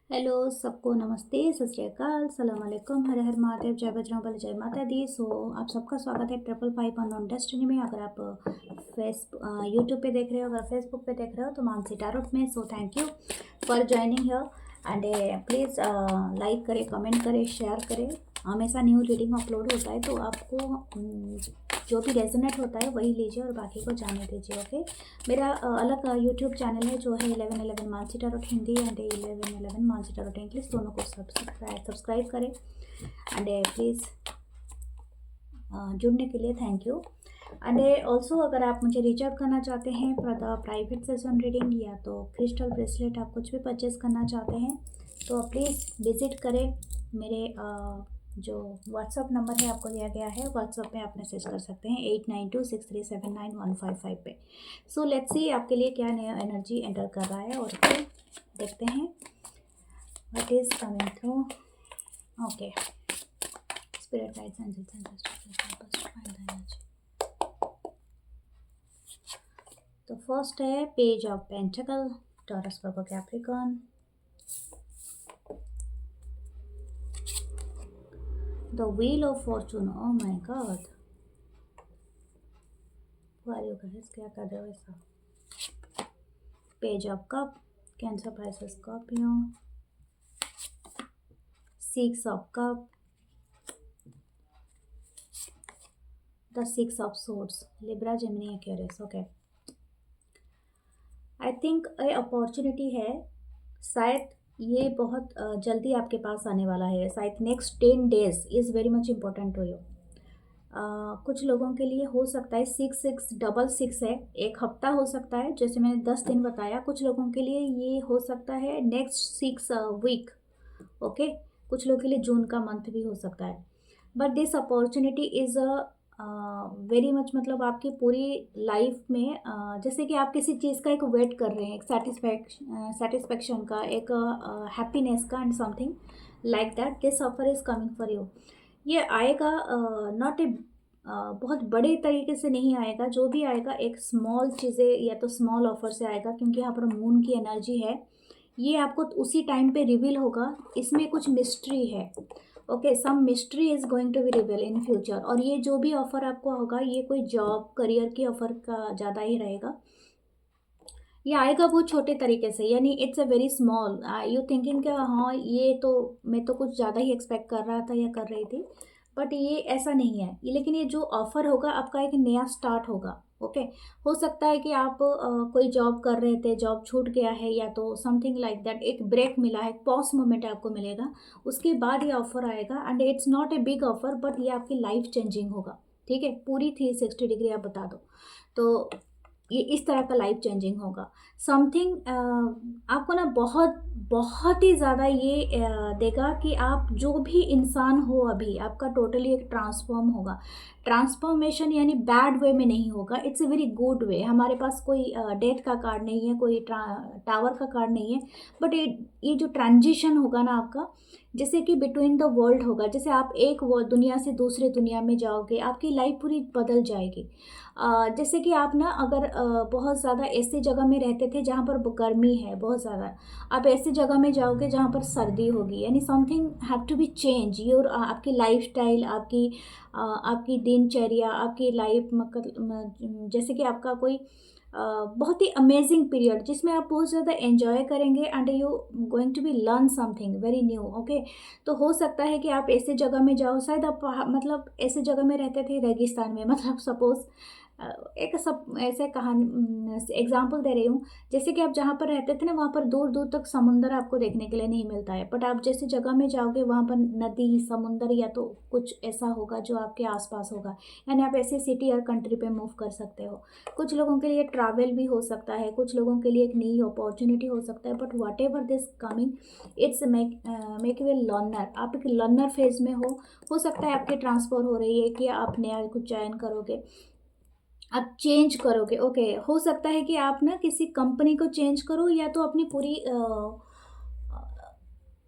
Hello सबको नमस्ते, सत श्री अकाल, सलाम अलैकुम, हर हर महादेव, जय बजरंगबली, जय माता दी। सो आप सबका स्वागत है 555 अननोन डेस्टिनी में। अगर आप यूट्यूब पे देख रहे हो, अगर फेसबुक पे देख रहे हो तो मानसी टैरोट में। So thank you for joining here and please like करें, कमेंट करें, शेयर करें। हमेशा न्यू रीडिंग अपलोड होता है तो आपको जो भी रेजोनेट होता है वही लीजिए और बाकी को जाने दीजिए। ओके, मेरा अलग यूट्यूब चैनल है जो है 1111 Mansi tarot Hindi and 1111 Mansi tarot English, दोनों को सब्सक्राइब करें एंड प्लीज़ जुड़ने के लिए थैंक यू। एंड ऑल्सो अगर आप मुझे रीच आउट करना चाहते हैं for the private session reading या तो क्रिस्टल ब्रेसलेट आप कुछ भी परचेज करना चाहते हैं तो प्लीज़ विज़िट करें। मेरे जो व्हाट्सअप नंबर है आपको दिया गया है, व्हाट्सअप पे आप मैसेज कर सकते हैं 8926379155 पे। सो लेट्स सी आपके लिए क्या नया एनर्जी एंटर कर रहा है और फिर देखते हैं what is coming through. Okay, spirit guides angels and sisters help us to find the energy. तो फर्स्ट है page of pentacle, Taurus Virgo Capricorn, the wheel of fortune. Oh my god, वारियो गाइस क्या कर रहे हो ऐसा। Page of cup, cancer, Pisces, Scorpio, six of cup, the six of swords, Libra, Gemini, Aquarius. Okay, I think ये opportunity है, शायद ये बहुत जल्दी आपके पास आने वाला है। शायद next 10 days is very much important to you. कुछ लोगों के लिए हो सकता है 6666 है, एक हफ्ता हो सकता है, जैसे मैंने 10 दिन बताया। कुछ लोगों के लिए ये हो सकता है नेक्स्ट 6 वीक। ओके, कुछ लोगों के लिए जून का मंथ भी हो सकता है। But this opportunity is very much, मतलब आपकी पूरी लाइफ में जैसे कि आप किसी चीज़ का एक वेट कर रहे हैं, एक सेटिस्फैक्शन का, एक हैप्पीनेस का and something like that, this offer is coming for you. ये आएगा नॉट ए बहुत बड़े तरीके से नहीं आएगा, जो भी आएगा एक स्मॉल चीज़ें या तो स्मॉल ऑफर से आएगा, क्योंकि यहाँ पर मून की एनर्जी है। ये आपको उसी टाइम पे रिवील होगा, इसमें कुछ मिस्ट्री है। Okay, some mystery is going to be reveal in future. और ये जो भी ऑफ़र आपको होगा ये कोई जॉब करियर की ऑफ़र का ज़्यादा ही रहेगा। ये आएगा बहुत छोटे तरीके से, यानी it's a very small, you thinking कि हाँ ये तो मैं तो कुछ ज़्यादा ही एक्सपेक्ट कर रहा था या कर रही थी, बट ये ऐसा नहीं है। लेकिन ये जो ऑफ़र होगा आपका एक नया स्टार्ट होगा। ओके, हो सकता है कि आप कोई जॉब कर रहे थे, जॉब छूट गया है या तो समथिंग लाइक दैट, एक ब्रेक मिला है, पॉज मोमेंट आपको मिलेगा, उसके बाद ये ऑफ़र आएगा। And it's not a big offer, but ये आपकी लाइफ चेंजिंग होगा। ठीक है, पूरी 360 डिग्री आप बता दो तो ये इस तरह का लाइफ चेंजिंग होगा। समथिंग आपको ना बहुत बहुत ही ज़्यादा ये देगा कि आप जो भी इंसान हो अभी, आपका टोटली एक ट्रांसफॉर्म होगा। ट्रांसफॉर्मेशन यानी बैड वे में नहीं होगा, it's a very good way. हमारे पास कोई डेथ का कार्ड नहीं है, कोई टावर का कार्ड नहीं है, बट ये जो ट्रांजिशन होगा ना आपका, जैसे कि बिटवीन द वर्ल्ड होगा, जैसे आप एक वो दुनिया से दूसरे दुनिया में जाओगे, आपकी लाइफ पूरी बदल जाएगी। जैसे कि आप ना अगर बहुत ज़्यादा ऐसी जगह में रहते थे जहाँ पर गर्मी है बहुत ज़्यादा, आप ऐसी जगह में जाओगे जहाँ पर सर्दी होगी, यानी something have to be change your, आपकी लाइफस्टाइल, आपकी दिनचर्या, आपकी लाइफ, जैसे कि आपका कोई बहुत ही अमेजिंग पीरियड जिसमें आप बहुत ज़्यादा एंजॉय करेंगे and you going to be learn something very new. Okay, तो हो सकता है कि आप ऐसे जगह में जाओ, शायद आप मतलब ऐसे जगह में रहते थे रेगिस्तान में, मतलब सपोज एक सब ऐसे कहानी एग्जांपल दे रही हूँ, जैसे कि आप जहाँ पर रहते थे ना वहाँ पर दूर दूर तक समुंदर आपको देखने के लिए नहीं मिलता है, बट आप जैसे जगह में जाओगे वहाँ पर नदी, समुंदर या तो कुछ ऐसा होगा जो आपके आसपास होगा, यानी आप ऐसे सिटी और कंट्री पे मूव कर सकते हो। कुछ लोगों के लिए ट्रैवल भी हो सकता है, कुछ लोगों के लिए एक नई अपॉर्चुनिटी हो सकता है, but what ever this coming it's make U A learner. आप एक लर्नर फेज में हो सकता है आपकी ट्रांसफ़र हो रही है कि आप नया कुछ चयन करोगे, आप चेंज करोगे। ओके, हो सकता है कि आप ना किसी कंपनी को चेंज करो या तो अपनी पूरी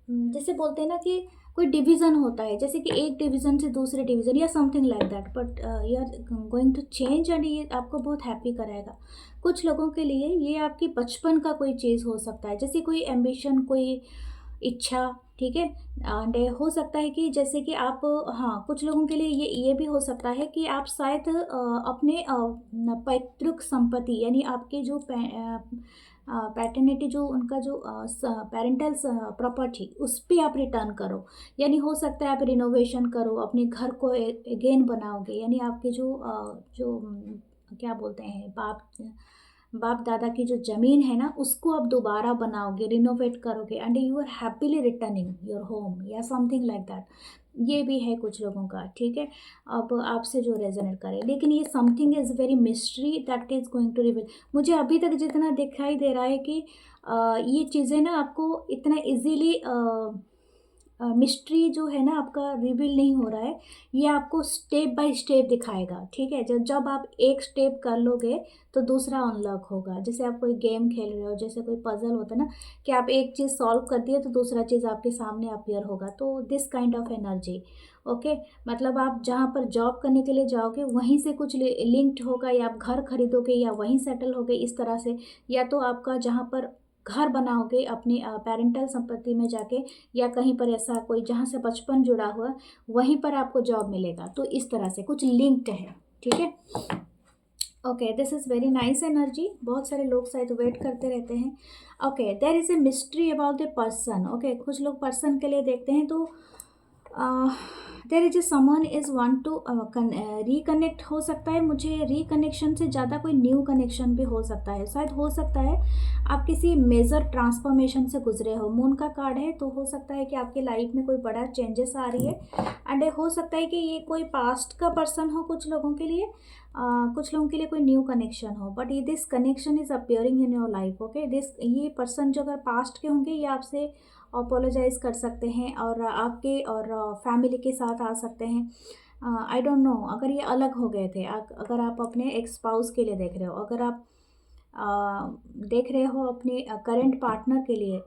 जैसे बोलते हैं ना कि कोई डिवीज़न होता है, जैसे कि एक डिवीज़न से दूसरे डिवीज़न या something like that, but you are going to change and ये आपको बहुत हैप्पी कराएगा। कुछ लोगों के लिए ये आपकी बचपन का कोई चीज़ हो सकता है, जैसे कोई एम्बिशन, कोई इच्छा, ठीक है। एंड हो सकता है कि जैसे कि आप, हाँ, कुछ लोगों के लिए ये भी हो सकता है कि आप शायद अपने पैतृक संपत्ति, यानी आपके जो पैटर्निटी, जो उनका जो पेरेंटल प्रॉपर्टी, उस पे आप रिटर्न करो। यानी हो सकता है आप रिनोवेशन करो, अपने घर को अगेन बनाओगे, यानी आपके क्या बोलते हैं, बाप दादा की जो ज़मीन है ना, उसको आप दोबारा बनाओगे, रिनोवेट करोगे, and you are happily returning your home या समथिंग लाइक दैट। ये भी है कुछ लोगों का, ठीक है। अब आपसे जो रेजोनेट करे, लेकिन ये something is very mystery that is going to reveal. मुझे अभी तक जितना दिखाई दे रहा है कि ये चीज़ें ना आपको इतना इजीली मिस्ट्री जो है ना आपका रिवील नहीं हो रहा है। ये आपको स्टेप बाय स्टेप दिखाएगा, ठीक है। जब जब आप एक स्टेप कर लोगे तो दूसरा अनलॉक होगा। जैसे आप कोई गेम खेल रहे हो, जैसे कोई पजल होता है ना, कि आप एक चीज़ सॉल्व कर दिए तो दूसरा चीज़ आपके सामने अपीयर होगा। तो this kind of energy, okay. मतलब आप जहाँ पर जॉब करने के लिए जाओगे वहीं से कुछ लिंक्ड होगा, या आप घर खरीदोगे या वहीं सेटल होगे इस तरह से, या तो आपका जहाँ पर घर बनाओगे अपने पेरेंटल संपत्ति में जाके, या कहीं पर ऐसा कोई जहाँ से बचपन जुड़ा हुआ, वहीं पर आपको जॉब मिलेगा। तो इस तरह से कुछ लिंक्ड है, ठीक है। Okay, this is very nice energy. बहुत सारे लोग शायद वेट करते रहते हैं। Okay, there is a mystery about the person. Okay, कुछ लोग पर्सन के लिए देखते हैं, तो there is a someone is want to reconnect. हो सकता है, मुझे रिकनेक्शन से ज़्यादा कोई न्यू कनेक्शन भी हो सकता है। शायद हो सकता है आप किसी मेजर ट्रांसफॉर्मेशन से गुजरे हो। मून का कार्ड है, तो हो सकता है कि आपकी लाइफ में कोई बड़ा चेंजेस आ रही है। एंड हो सकता है कि ये कोई पास्ट का पर्सन हो कुछ लोगों के लिए, कुछ लोगों के लिए कोई न्यू कनेक्शन हो, बट ये this connection is appearing in your life, okay. ये पर्सन जो अगर पास्ट के होंगे, ये आपसे अपोलोजाइज कर सकते हैं और आपके और फैमिली के साथ आ सकते हैं। आई डोंट नो, अगर ये अलग हो गए थे, अगर आप अपने एक स्पाउस के लिए देख रहे हो, अगर आप देख रहे हो अपने करंट पार्टनर के लिए,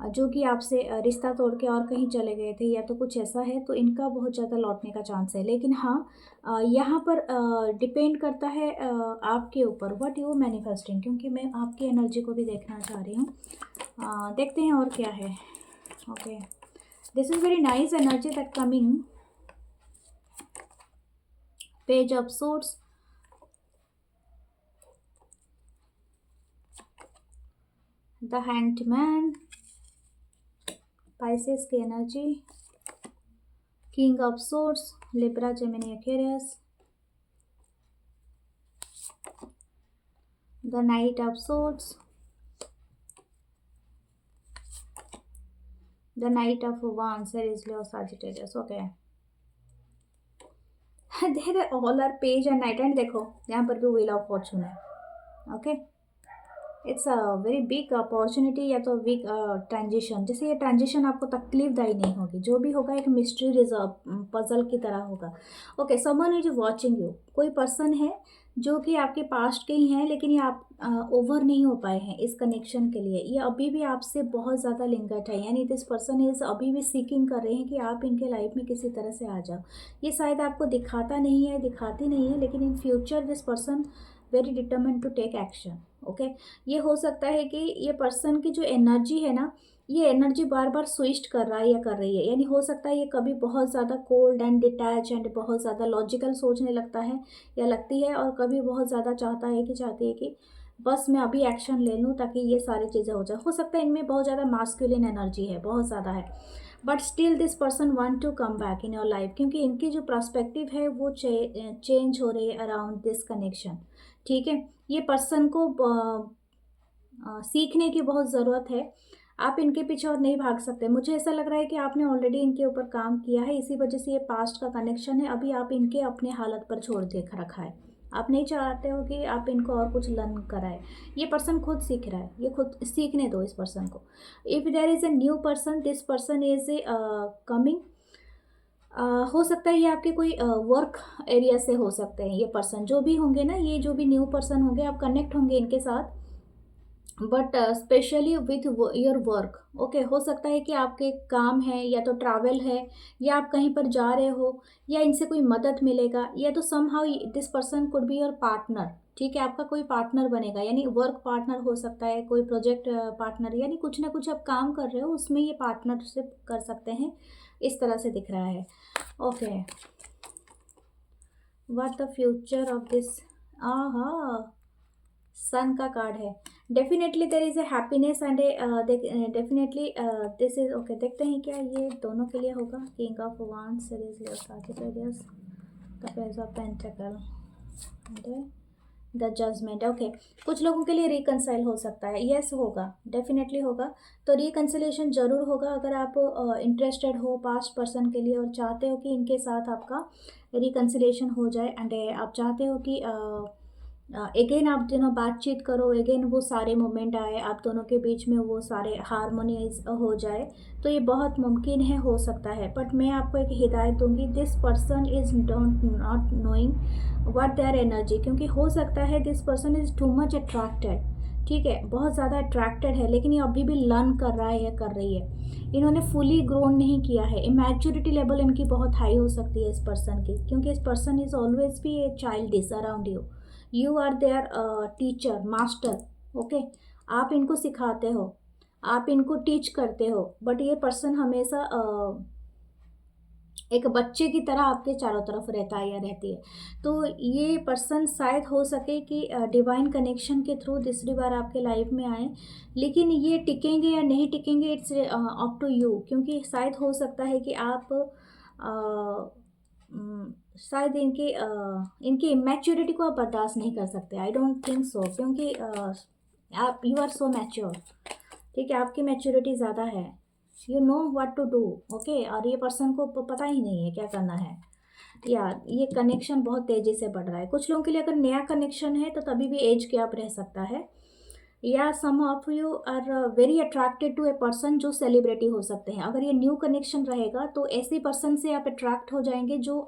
जो कि आपसे रिश्ता तोड़ के और कहीं चले गए थे, या तो कुछ ऐसा है, तो इनका बहुत ज़्यादा लौटने का चांस है। लेकिन हाँ, यहाँ पर डिपेंड करता है आपके ऊपर, व्हाट यू मैनिफेस्टिंग, क्योंकि मैं आपकी एनर्जी को भी देखना चाह रही हूँ। देखते हैं और क्या है। Okay, this is very nice energy that coming. Page of swords, the hanged man, Pisces की energy, king of swords, Libra, Gemini, Aquarius, the knight of swords, the knight of wands, Aries, Leo, Sagittarius, okay. There all are page and knight, and देखो यहाँ पर भी wheel of fortune है, okay. It's a very big opportunity, या तो big transition. जैसे ये transition आपको तकलीफदायी नहीं होगी, जो भी होगा एक मिस्ट्री रिजर्व पजल की तरह होगा, okay. Someone is watching you, कोई पर्सन है जो कि आपके पास्ट के ही हैं, लेकिन ये आप ओवर नहीं हो पाए हैं इस कनेक्शन के लिए। ये अभी भी आपसे बहुत ज़्यादा लिंगट है, यानी दिस पर्सन इज अभी भी सीकिंग कर रहे हैं कि आप इनके लाइफ में किसी तरह से आ जाओ। ये शायद आपको दिखाता नहीं है, दिखाती नहीं है, लेकिन in future this person very determined to take action, okay. ये हो सकता है कि ये पर्सन की जो एनर्जी है ना, ये एनर्जी बार बार स्विच कर रहा है या कर रही है। यानी हो सकता है ये कभी बहुत ज़्यादा कोल्ड एंड डिटैच एंड बहुत ज़्यादा लॉजिकल सोचने लगता है या लगती है, और कभी बहुत ज़्यादा चाहती है कि बस मैं अभी एक्शन ले लूँ ताकि ये सारी चीज़ें हो जाए। हो सकता है इनमें बहुत ज़्यादा मास्कुलिन एनर्जी है, बहुत ज़्यादा है, but still this person want to come back in your life, क्योंकि इनकी जो पर्सपेक्टिव है वो चेंज हो रही है अराउंड दिस कनेक्शन, ठीक है। ये पर्सन को सीखने की बहुत ज़रूरत है। आप इनके पीछे और नहीं भाग सकते। मुझे ऐसा लग रहा है कि आपने ऑलरेडी इनके ऊपर काम किया है, इसी वजह से ये पास्ट का कनेक्शन है। अभी आप इनके अपने हालत पर छोड़ देख रखा है। आप नहीं चाहते हो कि आप इनको और कुछ लर्न कराए। ये पर्सन खुद सीख रहा है, ये खुद सीखने दो इस पर्सन को। If there is a new person, this person is a coming. हो सकता है ये आपके कोई वर्क एरिया से हो सकते हैं। ये पर्सन जो भी होंगे ना, ये जो भी न्यू पर्सन होंगे, आप कनेक्ट होंगे इनके साथ, but specially with your work, okay. हो सकता है कि आपके काम है, या तो ट्रैवल है, या आप कहीं पर जा रहे हो, या इनसे कोई मदद मिलेगा, या तो somehow this person could be your partner, ठीक है, आपका कोई पार्टनर बनेगा, यानी वर्क पार्टनर हो सकता है, कोई प्रोजेक्ट पार्टनर, यानी कुछ ना कुछ आप काम कर रहे हो उसमें ये पार्टनरशिप कर सकते हैं, इस तरह से दिख रहा है। Okay, what the future of this, aha, sun का कार्ड है। Definitely there is a happiness and a definitely this is okay. देखते हैं क्या ये दोनों के लिए होगा। King of wands, Sagittarius, the page of pentacle, the judgement. Okay, कुछ लोगों के लिए रिकनसाइल हो सकता है, यस होगा, डेफिनेटली होगा। तो रिकनसिलेशन जरूर होगा अगर आप इंटरेस्टेड हो पास्ट पर्सन के लिए और चाहते हो कि इनके साथ आपका रिकनसिलेशन हो जाए, एंड आप चाहते हो कि अगेन आप दोनों बातचीत करो, अगेन वो सारे मोमेंट आए आप दोनों के बीच में, वो सारे हारमोनाइज हो जाए, तो ये बहुत मुमकिन है, हो सकता है। बट मैं आपको एक हिदायत दूंगी, this person is don't not knowing what their energy, क्योंकि हो सकता है this person is too much attracted, ठीक है, बहुत ज़्यादा अट्रैक्टेड है, लेकिन ये अभी भी लर्न कर रहा है या कर रही है, इन्होंने फुली ग्रोन नहीं किया है। इमेच्योरिटी लेवल इनकी बहुत हाई हो सकती है इस पर्सन की, क्योंकि इस पर्सन इज ऑलवेज भी a child is around you, you are their teacher master, okay, आप इनको सिखाते हो, आप इनको टीच करते हो, बट ये पर्सन हमेशा एक बच्चे की तरह आपके चारों तरफ रहता है या रहती है। तो ये पर्सन शायद हो सके कि डिवाइन कनेक्शन के थ्रू दूसरी बार आपके लाइफ में आए, लेकिन ये टिकेंगे या नहीं टिकेंगे इट्स अप टू यू, क्योंकि शायद हो सकता है कि आप शायद इनकी इमेच्योरिटी को आप बर्दाश्त नहीं कर सकते, आई डोंट थिंक सो, क्योंकि आप यू आर सो मैच्योर, ठीक है, आपकी मैच्योरिटी ज़्यादा है, you know what to do, okay, और ये पर्सन को पता ही नहीं है क्या करना है। यार ये कनेक्शन बहुत तेज़ी से बढ़ रहा है। कुछ लोगों के लिए अगर नया कनेक्शन है तो तभी भी एज गैप रह सकता है, या some of you are very attracted to a person जो सेलिब्रिटी हो सकते हैं। अगर ये न्यू कनेक्शन रहेगा तो ऐसे पर्सन से आप अट्रैक्ट हो जाएंगे जो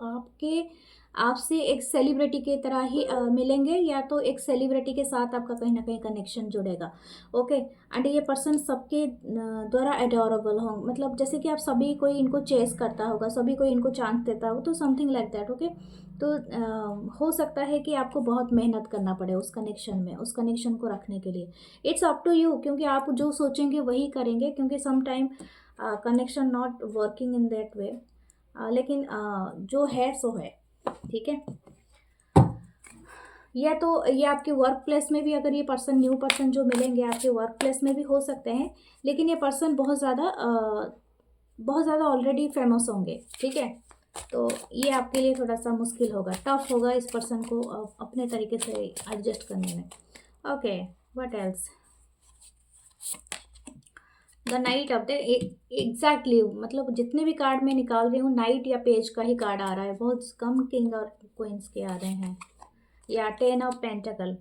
आपसे एक सेलिब्रिटी की तरह ही मिलेंगे, या तो एक सेलिब्रिटी के साथ आपका कहीं ना कहीं कनेक्शन जुड़ेगा, ओके। एंड ये पर्सन सबके द्वारा एडोरेबल हों, मतलब जैसे कि आप सभी कोई इनको चेस करता होगा, सभी कोई इनको चांस देता होगा, तो समथिंग लाइक दैट, ओके। तो हो सकता है कि आपको बहुत मेहनत करना पड़े उस कनेक्शन में, उस कनेक्शन को रखने के लिए। इट्स अप टू यू, क्योंकि आप जो सोचेंगे वही करेंगे, क्योंकि some time connection not working in that way, लेकिन जो है सो है, ठीक है। या तो ये आपके वर्क प्लेस में भी, अगर ये पर्सन न्यू पर्सन जो मिलेंगे आपके वर्क प्लेस में भी हो सकते हैं, लेकिन ये पर्सन बहुत ज़्यादा ऑलरेडी फेमस होंगे, ठीक है। तो ये आपके लिए थोड़ा सा मुश्किल होगा, टफ होगा इस पर्सन को अपने तरीके से एडजस्ट करने में। Okay, what else, the knight of the, exactly, मतलब जितने भी कार्ड मैं निकाल रही हूँ नाइट या पेज का ही कार्ड आ रहा है, बहुत कम किंग और क्वींस के आ रहे हैं, या 10 ऑफ पेंटिकल।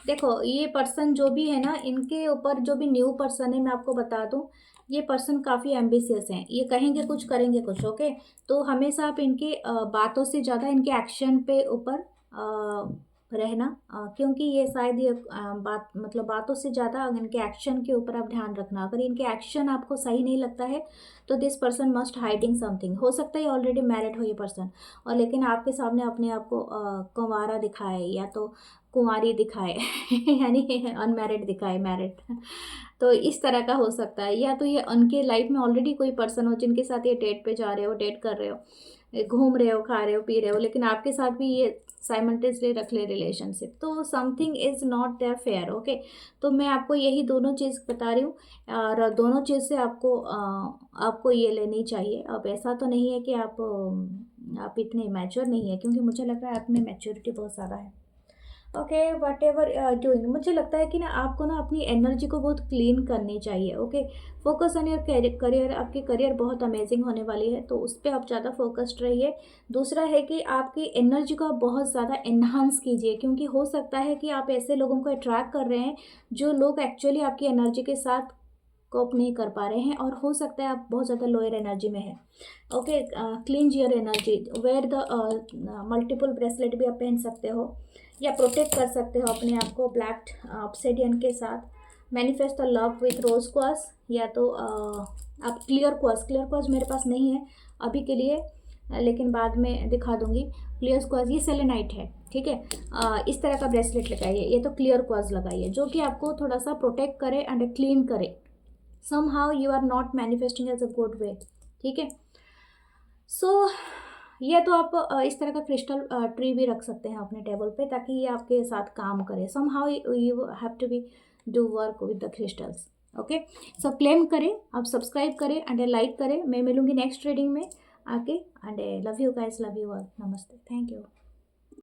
देखो ये पर्सन जो भी है ना, इनके ऊपर जो भी न्यू पर्सन है, मैं आपको बता दूं, ये पर्सन काफ़ी एम्बिशियस हैं, ये कहेंगे कुछ करेंगे कुछ, ओके। तो हमेशा आप इनके बातों से ज़्यादा इनके एक्शन पे ऊपर रहना, क्योंकि ये शायद ये बात मतलब बातों से ज़्यादा इनके एक्शन के ऊपर आप ध्यान रखना। अगर इनके एक्शन आपको सही नहीं लगता है तो this person must hiding something. हो सकता है ऑलरेडी मैरिड हो ये पर्सन, और लेकिन आपके सामने अपने आप को कुंवारा दिखाए या तो कुंवारी दिखाए यानी अनमैरिड दिखाए, मैरिड तो इस तरह का हो सकता है। या तो ये उनके लाइफ में ऑलरेडी कोई पर्सन हो जिनके साथ ये डेट पे जा रहे हो, डेट कर रहे हो, घूम रहे हो, खा रहे हो, पी रहे हो, लेकिन आपके साथ भी ये साइमल्टेनियसली रख ले रिलेशनशिप, तो something is not there fair, okay. तो मैं आपको यही दोनों चीज़ बता रही हूँ, और दोनों चीज़ से आपको ये लेनी चाहिए। अब ऐसा तो नहीं है कि आप इतने मैच्योर नहीं है, क्योंकि मुझे लग रहा है आप में मैच्योरिटी बहुत ज़्यादा है, ओके। वट एवर डूइंग, मुझे लगता है कि ना आपको ना अपनी एनर्जी को बहुत क्लीन करनी चाहिए, okay. Focus on your career, आपकी करियर बहुत अमेजिंग होने वाली है, तो उस पर आप ज़्यादा फोकस्ड रहिए। दूसरा है कि आपकी एनर्जी को आप बहुत ज़्यादा एनहांस कीजिए, क्योंकि हो सकता है कि आप ऐसे लोगों को अट्रैक्ट कर रहे हैं जो लोग एक्चुअली आपकी एनर्जी के साथ कोप नहीं कर पा रहे हैं, और हो सकता है आप बहुत ज़्यादा लोअर एनर्जी में है, okay. Cleanse your energy, wear the multiple bracelet भी आप पहन सकते हो, या प्रोटेक्ट कर सकते हो अपने आप को ब्लैक ऑब्सिडियन के साथ। Manifest the love with rose quartz, या तो आप क्लियर क्वार्ट्ज मेरे पास नहीं है अभी के लिए, लेकिन बाद में दिखा दूंगी। क्लियर क्वार्ट्ज, ये सेलेनाइट है, ठीक है। इस तरह का ब्रेसलेट लगाइए, ये तो क्लियर क्वार्ट्ज लगाइए जो कि आपको थोड़ा सा प्रोटेक्ट करे एंड क्लीन करे। somehow you are not manifesting as a good way, ठीक है। सो ये तो आप इस तरह का क्रिस्टल ट्री भी रख सकते हैं अपने टेबल पे, ताकि ये आपके साथ काम करे। somehow you have to be do work with the crystals, okay. So claim करें, आप सब्सक्राइब करें एंड लाइक करें। मैं मिलूंगी नेक्स्ट रीडिंग में आके। And love you guys, love you all, नमस्ते, थैंक यू।